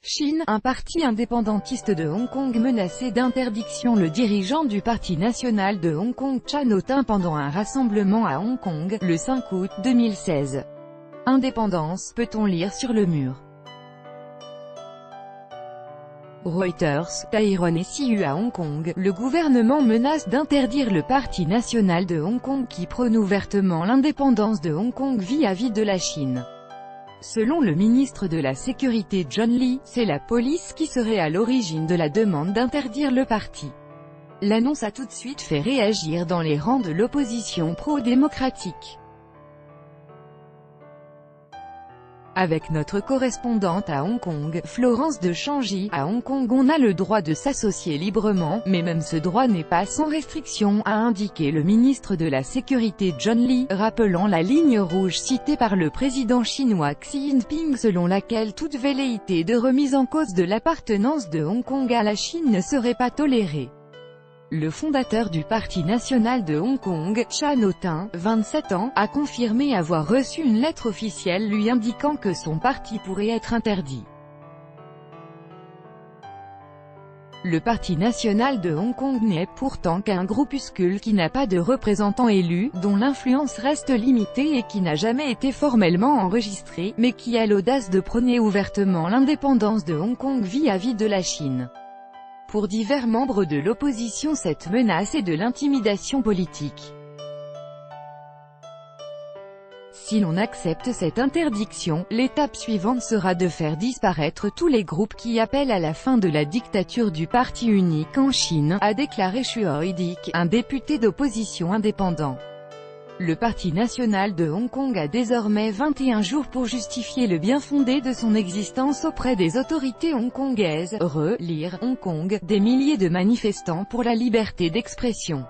Chine, un parti indépendantiste de Hong Kong menacé d'interdiction. Le dirigeant du Parti national de Hong Kong, Chan Ho-tin, pendant un rassemblement à Hong Kong, le 5 août 2016. Indépendance, peut-on lire sur le mur. Reuters, Taiwan et Siu à Hong Kong, le gouvernement menace d'interdire le Parti national de Hong Kong qui prône ouvertement l'indépendance de Hong Kong vis-à-vis de la Chine. Selon le ministre de la Sécurité John Lee, c'est la police qui serait à l'origine de la demande d'interdire le parti. L'annonce a tout de suite fait réagir dans les rangs de l'opposition pro-démocratique. Avec notre correspondante à Hong Kong, Florence de Changy, à Hong Kong on a le droit de s'associer librement, mais même ce droit n'est pas sans restriction, a indiqué le ministre de la Sécurité John Lee, rappelant la ligne rouge citée par le président chinois Xi Jinping selon laquelle toute velléité de remise en cause de l'appartenance de Hong Kong à la Chine ne serait pas tolérée. Le fondateur du Parti national de Hong Kong, Chan Ho-tin, 27 ans, a confirmé avoir reçu une lettre officielle lui indiquant que son parti pourrait être interdit. Le Parti national de Hong Kong n'est pourtant qu'un groupuscule qui n'a pas de représentants élus, dont l'influence reste limitée et qui n'a jamais été formellement enregistré, mais qui a l'audace de prôner ouvertement l'indépendance de Hong Kong vis-à-vis de la Chine. Pour divers membres de l'opposition, cette menace est de l'intimidation politique. Si l'on accepte cette interdiction, l'étape suivante sera de faire disparaître tous les groupes qui appellent à la fin de la dictature du parti unique en Chine, a déclaré Shuoi Dik, un député d'opposition indépendant. Le Parti national de Hong Kong a désormais 21 jours pour justifier le bien-fondé de son existence auprès des autorités hongkongaises. Lire Hong Kong, des milliers de manifestants pour la liberté d'expression.